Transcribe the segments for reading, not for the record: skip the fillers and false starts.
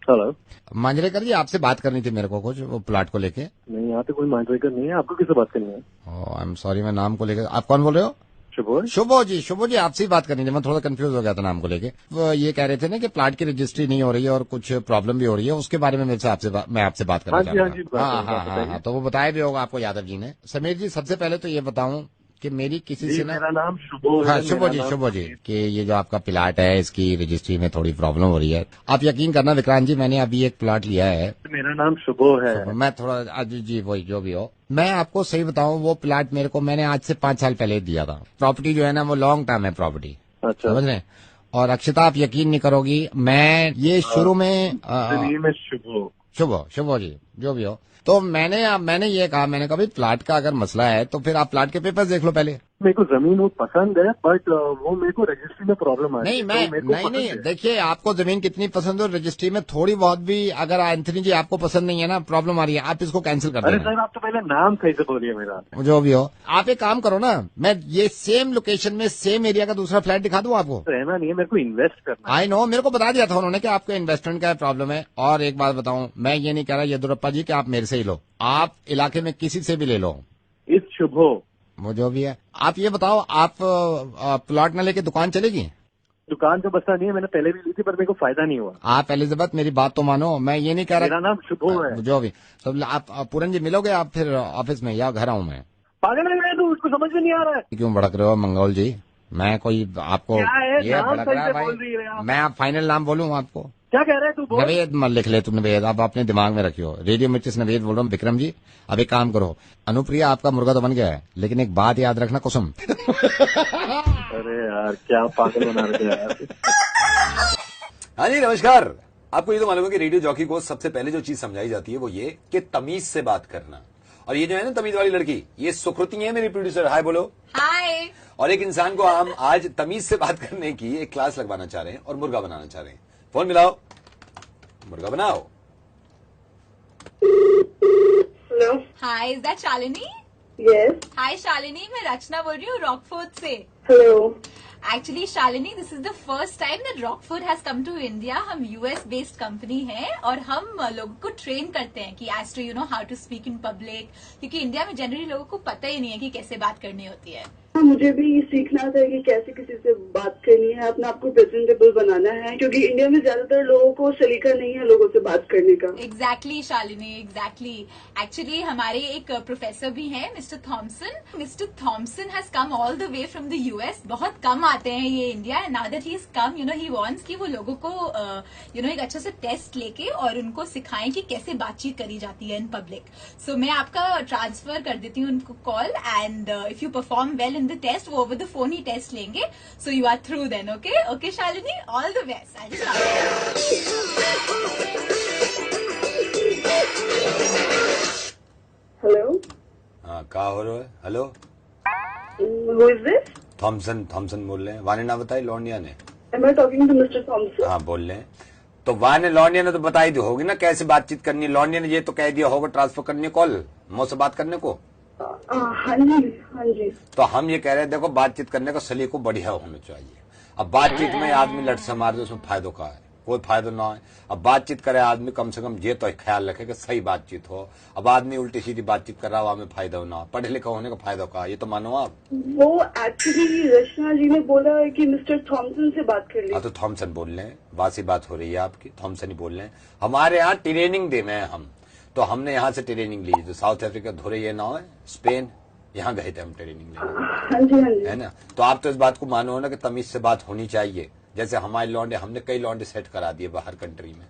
Hello. Manjrekar जी, आपसे बात करनी थी मेरे को कुछ वो प्लाट को लेके। नहीं, यहाँ पे कोई मांजरेकर नहीं है। आपको किससे बात करनी है? आई एम सॉरी, मैं नाम को लेकर। आप कौन बोल रहे हो? शुभो। शुभो जी आपसे ही बात करनी थी। मैं थोड़ा कंफ्यूज हो गया था नाम को लेके। वो ये कह रहे थे ना कि प्लाट की रजिस्ट्री नहीं हो रही है और कुछ प्रॉब्लम भी हो रही है, उसके बारे में मैं आपसे बात करना चाह रहा था। हाँ, तो वो बताया भी होगा आपको यादव जी ने। समीर जी, सबसे पहले तो ये बताऊं कि मेरी किसी से ना, मेरा नाम शुभो है। हाँ शुभो जी कि ये जो आपका प्लाट है इसकी रजिस्ट्री में थोड़ी प्रॉब्लम हो रही है। आप यकीन करना विक्रांत जी, मैंने अभी एक प्लाट लिया है। मेरा नाम शुभो है। मैं थोड़ा आज जी वही जो भी हो, मैं आपको सही बताऊं, वो प्लाट मेरे को मैंने आज से 5 साल पहले दिया था। प्रॉपर्टी जो है ना वो लॉन्ग टर्म है प्रॉपर्टी। अच्छा। समझ रहे हैं? और अक्षता, आप यकीन नहीं करोगी, मैं ये शुरू में शुभो जी जो भी हो, तो मैंने ये कहा, मैंने कहा भाई प्लाट का अगर मसला है तो फिर आप प्लाट के पेपर्स देख लो पहले। मेरे को जमीन वो पसंद है, बट वो मेरे को रजिस्ट्री में प्रॉब्लम आ रही है। नहीं, देखिए आपको जमीन कितनी पसंद हो, रजिस्ट्री में थोड़ी बहुत भी अगर एंथनी जी आपको पसंद नहीं है ना, प्रॉब्लम आ रही है, आप इसको कैंसिल कर देना। अरे सर, आप तो पहले नाम सही से बोलिए मेरा। जो भी हो, आप एक काम करो ना, मैं ये सेम लोकेशन में सेम एरिया का दूसरा फ्लैट दिखा दूं आपको। रहना नहीं है, मेरे को इन्वेस्ट करना है। आई नो, मेरे को बता दिया था उन्होंने कि आपको इन्वेस्टमेंट का प्रॉब्लम है। और एक बात बताऊं, मैं ये नहीं कह रहा येदुरप्पा जी कि आप मेरे से ही लो, आप इलाके में किसी से भी ले लो। इस शुभो वो जो भी है, आप ये बताओ, आप प्लॉट न लेके दुकान चलेगी? दुकान तो बसा नहीं है, मैंने पहले भी ली थी पर मेरे को फायदा नहीं हुआ। आप एलिजाबेथ मेरी बात तो मानो, मैं ये नहीं कह रहा। मेरा नाम शुभो है। जो भी, तो आप पूरन जी मिलोगे आप फिर ऑफिस में या घर आऊं मैं? पागल लग रहा है तू, उसको समझ में नहीं आ रहा है। क्यों भड़क रहे हो मंगोल जी? मैं कोई आपको क्या है? ये नाम भड़क सही रहा से है बोल भाई? रही है आप। मैं आप फाइनल नाम बोलूं आपको? क्या कह रहे हैं तू? बोल। नवेद मत लिख ले तू, नवेद आप अपने दिमाग में रखियो। रेडियो मिर्चिस नवेद बोल रहा हूँ। विक्रम जी, अब एक काम करो, अनुप्रिया आपका मुर्गा तो बन गया है, लेकिन एक बात याद रखना कुसुम। अरे यार, क्या पागल बना रहे थे यार। हाँ जी, नमस्कार। आपको ये तो मालूम है कि रेडियो जॉकी को सबसे पहले जो चीज समझाई जाती है वो ये कि तमीज से बात करना। और ये जो है ना तमीज वाली लड़की, ये सुकृति है मेरी प्रोड्यूसर। हाय बोलो। हाय। और एक इंसान को हम आज तमीज से बात करने की एक क्लास लगवाना चाह रहे हैं और मुर्गा बनाना चाह रहे हैं। फोन मिलाओ, मुर्गा बनाओ। Hello. Hi, is that Shalini? Yes. Hi Shalini, मैं रचना बोल रही हूँ रॉकफोर्ट से। हेलो। Actually Shalini, this is the first time that Rockfort has come to India. हम यूएस बेस्ड कंपनी है और हम लोगों को ट्रेन करते हैं कि as to you know how to speak in public, क्योंकि इंडिया में जनरली लोगों को पता ही नहीं है कि कैसे बात करनी होती है। मुझे भी सीखना था कि कैसे किसी से बात करनी है, अपने आप को प्रेजेंटेबल बनाना है, क्योंकि इंडिया में ज्यादातर लोगों को सलीका नहीं है लोगों से बात करने का। Exactly Shalini, exactly. एक्चुअली हमारे एक प्रोफेसर भी हैं, mister Thomson. Mister Thomson has come all the way from the US. बहुत कम आते हैं ये India. Now that he is come, you know, he wants कि वो लोगों को यू नो एक अच्छा सा टेस्ट लेके और उनको सिखाएं कि कैसे बातचीत करी जाती है इन पब्लिक। सो मैं आपका ट्रांसफर कर देती हूँ उनको call, and if you perform well in the test, वो ओवर द फोन ही टेस्ट लेंगे। So you are through then. Okay okay Shalini, all the best. Hello. हाँ, क्या हो रहा है? Hello, who is this? Thomson बोल रहे हैं। वाने ना बताई लौंडिया ने? Am I talking to mister Thomson? हाँ बोल रहे हैं। तो वाने लौंडिया ने तो बताई दी होगी ना कैसे बातचीत करनी है। लौंडिया ने ये तो कह दिया होगा ट्रांसफर करनी है कॉल मुझसे बात करने को। हाँ जी, हाँ जी। तो हम ये कह रहे हैं, देखो बातचीत करने का सलीको बढ़िया होना चाहिए। अब बातचीत में आदमी लट से मार दे, उसमें फायदों का है? कोई फायदा ना है। अब बातचीत करे आदमी, कम से कम ये तो ख्याल रखे कि सही बातचीत हो। अब आदमी उल्टी सीधी बातचीत कर रहा हो, हमें फायदा ना। पढ़े लिखा होने का फायदा का, ये तो मानो आप। वो एक्चुअली रचना जी ने बोला है कि मिस्टर थॉमसन से बात कर ली। हाँ, तो थॉमसन बोल रहे हैं, बासी बात हो रही है आपकी। थॉमसन ही बोल रहे हैं। हमारे यहाँ ट्रेनिंग दे में हम, तो हमने यहाँ से ट्रेनिंग ली। जो साउथ अफ्रीका धोरे ये नाव है, स्पेन, यहाँ गए थे हम ट्रेनिंग लेने। हाँ जी, हाँ जी। है ना? तो आप तो इस बात को मानो ना कि तमीज से बात होनी चाहिए। जैसे हमारे लौंडे, हमने कई लौंडे सेट करा दिए बाहर कंट्री में।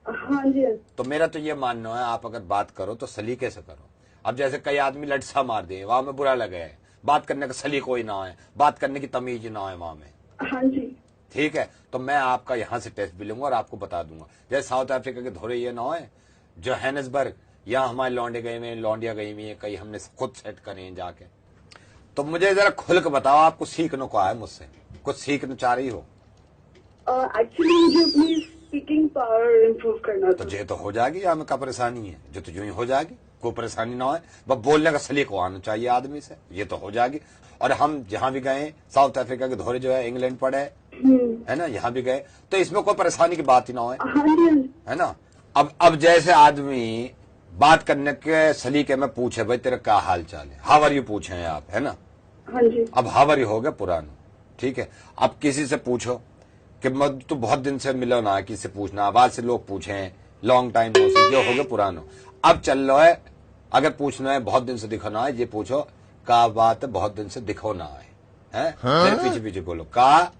हाँ जी, हाँ जी। तो मेरा तो ये मानना है, आप अगर बात करो तो सलीके से करो। अब जैसे कई आदमी लटसा मार दे, वहां में बुरा लगे है। बात करने का सलीको ही ना है, बात करने की तमीज ना है वहां में। हाँ जी। ठीक है, तो मैं आपका यहाँ से टेस्ट भी लूंगा और आपको बता दूंगा। जैसे साउथ अफ्रीका के धोरे ये ना है, जोहानिसबर्ग, यहाँ हमारे लौंडे गए हुए, लौंडिया गई हुई है, कई हमने खुद सेट करे हैं जाके। तो मुझे जरा खुल के बताओ, आपको सीखने को आया मुझसे? कुछ सीखना चाह रही हो? एक्चुअली मुझे अपनी स्पीकिंग पावर इम्प्रूव करना था। तो ये तो हो जाएगी, हमें क्या परेशानी है? जो तो यूं ही हो जाएगी, कोई परेशानी ना हो। बस बोलने का सलीका आना चाहिए आदमी से, ये तो हो जाएगी। और हम जहां भी गए, साउथ अफ्रीका के धोरे जो है, इंग्लैंड पड़े है ना, यहाँ भी गए, तो इसमें कोई परेशानी की बात ही ना हो, हाँ जी, है ना? अब जैसे आदमी बात करने के सलीके में पूछे, भाई तेरा क्या हाल चाल है, हाउ आर यू पूछे हैं आप, है ना। हाँ जी। अब हाउ आर यू हो गया पुराना, ठीक है। अब किसी से पूछो कि तो बहुत दिन से मिलो ना, किसी से पूछना, आवाज से लोग पूछे लॉन्ग टाइम नो सी, जो हो गया पुरानो। अब चल लो है, अगर पूछना है बहुत दिन से दिखो ना है, ये पूछो का बात है बहुत दिन से दिखो ना है, मेरे पीछे पीछे बोलो का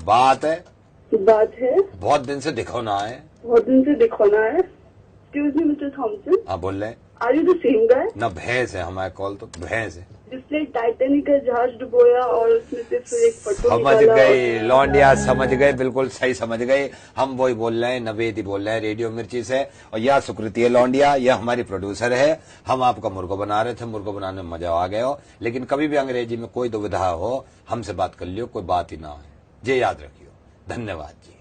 बात है बहुत दिन से दिखो ना है। बहुत दिन से दिखो ना है। Excuse me mister Thomson. हाँ बोल रहे हैं। Are you the same guy? ना भैंस है हमारे कॉल, तो भैंस है जिसने टाइटैनिक का जहाज डुबोया और उसमें से फिर एक फोटो समझ गई लौंडिया, समझ गए, बिल्कुल सही समझ गए। हम वही बोल रहे हैं, नवेदी बोल रहे हैं रेडियो मिर्ची से। और यह सुकृति है लौंडिया, यह हमारी प्रोड्यूसर है। हम आपका मुर्गो बना रहे थे, मुर्गो बनाने में मजा आ गया हो। लेकिन कभी भी अंग्रेजी में कोई दुविधा हो, हमसे बात कर लियो, कोई बात ही ना हो, ये याद रखियो। धन्यवाद जी।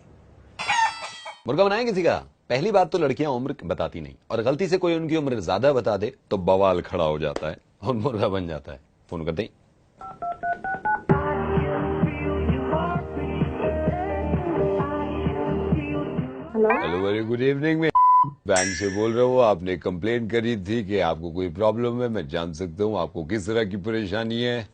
मुर्गा बनाए किसी का? पहली बात तो लड़कियां उम्र बताती नहीं, और गलती से कोई उनकी उम्र ज्यादा बता दे तो बवाल खड़ा हो जाता है और मुर्गा बन जाता है। फोन करते ही। हेलो वेरी गुड इवनिंग में बैंक से बोल रहा हूँ। आपने कंप्लेंट करी थी कि आपको कोई प्रॉब्लम है। मैं जान सकता हूँ आपको किस तरह की परेशानी है?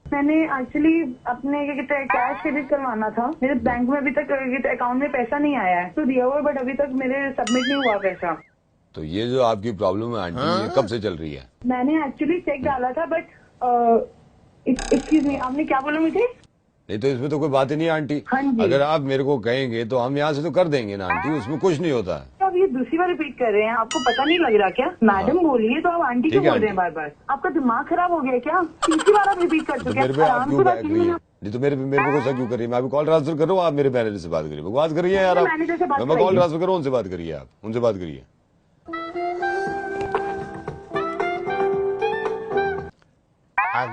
मैंने एक्चुअली अपने क्या कहते हैं कैश क्रेडिट करवाना था। मेरे बैंक में अभी तक अकाउंट में पैसा नहीं आया है, तो दिया हुआ बट अभी तक मेरे सबमिट नहीं हुआ पैसा। तो ये जो आपकी प्रॉब्लम है आंटी, ये कब से चल रही है? मैंने एक्चुअली चेक डाला था बट एक्सक्यूज मी, आपने क्या बोला मुझे? नहीं तो इसमें तो कोई बात ही नहीं आंटी। हाँ जी। अगर आप मेरे को कहेंगे तो हम यहाँ से तो कर देंगे ना आंटी, उसमें कुछ नहीं होता है। आप ये दूसरी बार रिपीट कर रहे हैं, आपको पता नहीं लग रहा क्या? मैडम बोलिए तो आप आंटी क्यों बोल रहे हैं बार बार? आपका दिमाग खराब हो गया क्या? तीसरी बार आप रिपीट कर तो चुके हैं। मेरे पे आप क्यों बैठ रही है? नहीं तो मेरे पे गुस्सा क्यों कर रही है? मैं अभी कॉल ट्रांसफर कर रहा हूँ, आप मेरे मैनेजर से बात करिए। बात करिए यार आप, मैं कॉल ट्रांसफर कर रहा हूँ, उनसे बात करिए, आप उनसे बात करिए।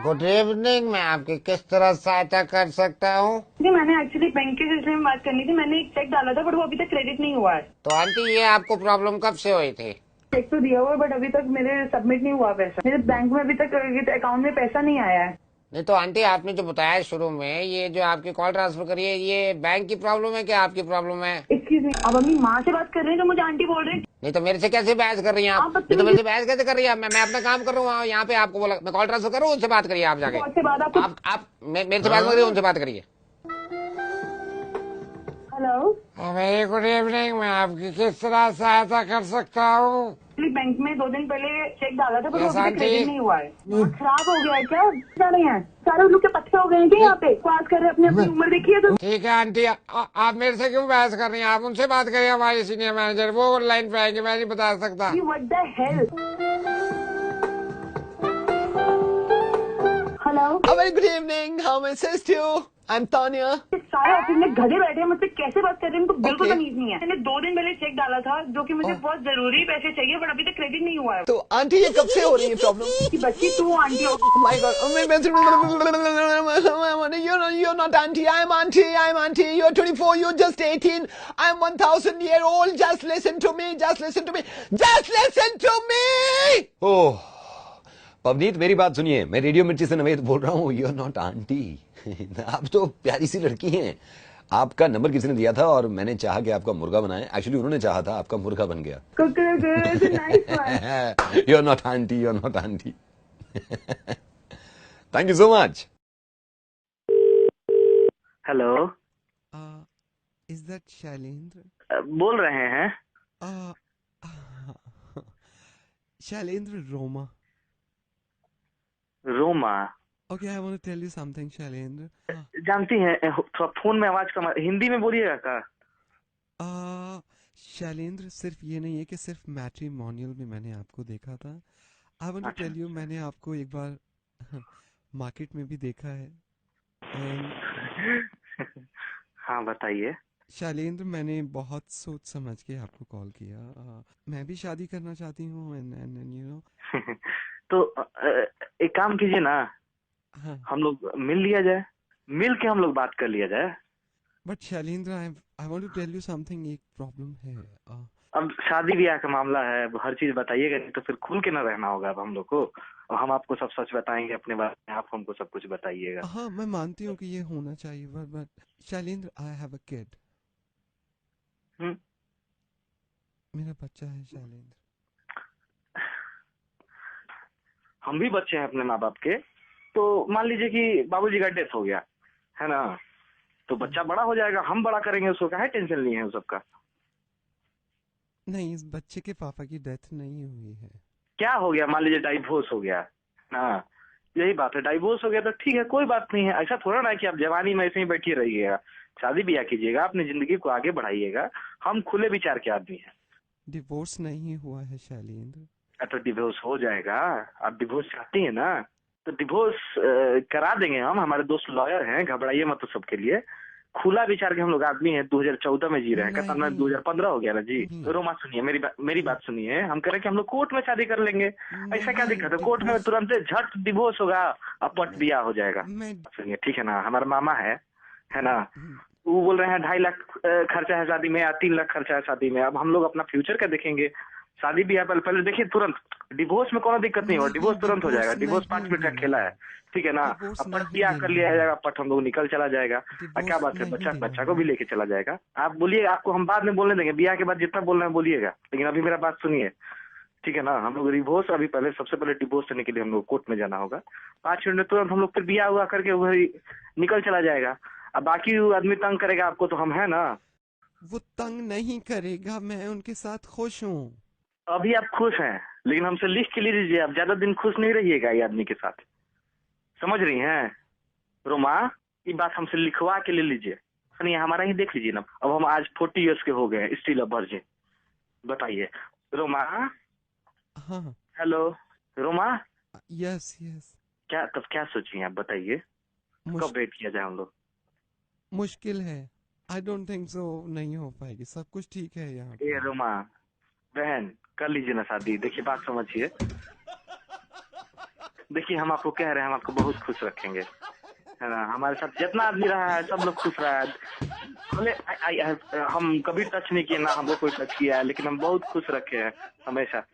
गुड इवनिंग, मैं आपकी किस तरह सहायता कर सकता हूँ? जी मैंने एक्चुअली बैंक के सिलसिले में बात करनी थी। मैंने एक चेक डाला था बट वो अभी तक क्रेडिट नहीं हुआ है। तो आंटी ये आपको प्रॉब्लम कब से हुई थी? चेक तो दिया हुआ है बट अभी तक मेरे सबमिट नहीं हुआ पैसा। मेरे बैंक में अभी तक अकाउंट में पैसा नहीं आया है। नहीं तो आंटी आपने जो बताया शुरू में, ये जो आपकी कॉल ट्रांसफर करी है, ये बैंक की प्रॉब्लम है क्या आपकी प्रॉब्लम है? एक्सक्यूज मी, अब अपनी माँ से बात कर रहे हैं जो मुझे आंटी बोल रहे हैं। नहीं तो मेरे से कैसे बहस कर रही हैं आप? नहीं तो मेरे से बहस कैसे कर रही है? मैं अपना काम कर रहा हूँ यहाँ पे, आपको बोला मैं कॉल ट्रांसफर करूँ, उनसे बात करिए आप जाके। आप मेरे से बात करिए, उनसे बात करिए। हेलो वेरी गुड इवनिंग, मैं आपकी किस तरह सहायता कर सकता हूँ? बैंक में 2 दिन पहले चेक डाला था पर Yes, वो अभी तक aunty. क्रेडिट नहीं हुआ है। खराब हो गया है क्या? जा रहे हैं सारे लोग के पत्ते हो गए हैं क्या यहाँ पे? पास कर रहे हैं, अपनी अपनी उम्र देखिए तो। ठीक है आंटी, आप मेरे से क्यों बहस कर रही हैं? आप उनसे बात करिए, हमारे सीनियर मैनेजर, वो लाइन पे आएंगे, मैं नहीं बता सकता। What the hell? Hello very good evening, how may I assist you? I'm Tanya. सारे ऑफिस में गधे बैठे हैं, मुझसे कैसे बात कर रहे हैं? उनको बिल्कुल Okay. तमीज नहीं है। मैंने 2 दिन पहले चेक डाला था जो कि मुझे बहुत जरूरी पैसे चाहिए बट अभी तक क्रेडिट नहीं हुआ है। तो आंटी ये कब से हो रही है प्रॉब्लम? कि बच्ची तू आंटी हो। My God, you're not auntie. I'm auntie. I'm auntie. You're 24. You're just 18. I'm 1,000 year old. Just listen to me. Just listen to me. Just listen to me. Oh, Pavneet मेरी बात सुनिए, मैं रेडियो मिर्ची से नवेद बोल रहा हूँ। You're not auntie. आप तो प्यारी सी लड़की हैं। आपका नंबर किसी ने दिया था और मैंने चाहा कि आपका मुर्गा बनाए। एक्चुअली उन्होंने चाहा था, आपका मुर्गा बन गया। You're not auntie. You're not auntie. Thank you so much. Hello Is that Shailendra? बोल रहे हैं? Shailendra Roma. Roma? Okay, I want to tell you something, Shailendra. जानती हैं, थोड़ा फोन में आवाज कम, हिंदी में बोलिएगा का? शैलेंद्र, सिर्फ ये नहीं है कि सिर्फ मैट्रिमोनियल में मैंने आपको देखा था। I want to tell you, मैंने आपको एक बार मार्केट में भी देखा है। हाँ बताइए। शैलेंद्र, मैंने बहुत सोच समझ के आपको कॉल किया। मैं भी शादी करना चाहती हूँ एंड यू नो। तो एक काम कीजिए ना, हाँ। हम लोग मिल लिया जाए, मिल के हम लोग बात कर लिया जाए। But Shailendra, I want to tell you something, एक प्रॉब्लम है। अब शादी ब्याह का मामला है, हर चीज बताइएगा, नहीं तो फिर खुल के ना रहना होगा अब हम लोग को। और हम आपको सब सच बताएंगे अपने बारे में, आप हमको सब कुछ बताइएगा। हाँ, मैं मानती हूँ कि ये होना चाहिए, but Shailendra, I have a kid. मेरा बच्चा है शैलेंद्र। हम भी बच्चे हैं अपने माँ बाप के। तो मान लीजिए कि बाबूजी का डेथ हो गया है ना, तो बच्चा बड़ा हो जाएगा, हम बड़ा करेंगे उसको, क्या है टेंशन नहीं है उस सबका। नहीं, इस बच्चे के पापा की डेथ नहीं हुई है। क्या हो गया, मान लीजिए डाइवोर्स हो गया ना, यही बात है, डाइवोर्स हो गया तो ठीक है, कोई बात नहीं है। ऐसा थोड़ा ना है कि आप जवानी में ऐसे ही बैठी रहिएगा, शादी ब्याह कीजिएगा, अपनी जिंदगी को आगे बढ़ाइएगा। हम खुले विचार के आदमी हैं। डिवोर्स नहीं हुआ है शैलेंद्र। तो डिवोर्स हो जाएगा। आप डिवोर्स चाहती है ना, तो डिवोर्स करा देंगे हम। हमारे दोस्त लॉयर हैं, घबराइए मत। तो सबके लिए खुला विचार के हम लोग आदमी हैं। 2014 में जी रहे हैं, कहता मैं 2015 हो गया ना जी। रोमा सुनिए, मेरी बात सुनिए। हम कह रहे हैं कि हम लोग कोर्ट में शादी कर लेंगे। ऐसा क्या दिक्कत है, कोर्ट में तुरंत झट डिवोर्स होगा, अपट ब्याह हो जाएगा। सुनिए ठीक है ना, हमारा मामा है ना, वो बोल रहे हैं 2.5 लाख खर्चा है शादी में या 3 लाख खर्चा है शादी में। अब हम लोग अपना फ्यूचर का देखेंगे। शादी ब्याह पहले देखिए, तुरंत डिवोर्स में कोई दिक्कत नहीं हो, डिवोर्स तुरंत हो जाएगा। डिवोर्स 5 मिनट का खेला है, ठीक है ना। अब पट ब्याह कर लिया जाएगा, पट हम लोग निकल चला जाएगा। क्या बात है, बच्चा को भी लेके चला जाएगा। आप बोलिए, आपको हम बाद में बोलने देंगे, ब्याह के बाद जितना बोलना है बोलिएगा, लेकिन अभी मेरा बात सुनिए, ठीक है ना। हम लोग डिवोर्स अभी पहले, सबसे पहले डिवोर्स लेने के लिए हम लोग कोर्ट में जाना होगा। 5 मिनट में तुरंत हम लोग फिर ब्याह हुआ करके वही निकल चला जाएगा। अब बाकी आदमी तंग करेगा आपको तो हम है ना। वो तंग नहीं करेगा, मैं उनके साथ खुश हूँ। अभी आप खुश हैं, लेकिन हमसे लिख के ले लीजिए, आप ज्यादा दिन खुश नहीं रहिएगा ये आदमी के साथ, समझ रही हैं रोमा। ये बात हमसे लिखवा के ले लीजिए। सुनिए, हमारा ही देख लीजिए ना। अब हम आज 40 इयर्स के हो गए, स्टिल अ वर्जिन। बताइए रोमा। हाँ। हेलो रोमा। Yes yes. क्या तब क्या सोचिए आप, बताइए कब वेट किया जाए हम लोग। मुश्किल है, आई डोंट थिंक सो, नहीं हो पाएगी। सब कुछ ठीक है यहाँ पे। रोमा बहन, कर लीजिए ना शादी। देखिए बात समझिए, देखिए हम आपको कह रहे हैं, हम आपको बहुत खुश रखेंगे, है ना। हमारे साथ जितना आदमी रहा है सब लोग खुश रहा है। भले हम कभी टच नहीं किए ना, हमको कोई टच किया है, लेकिन हम बहुत खुश रखे हैं हमेशा।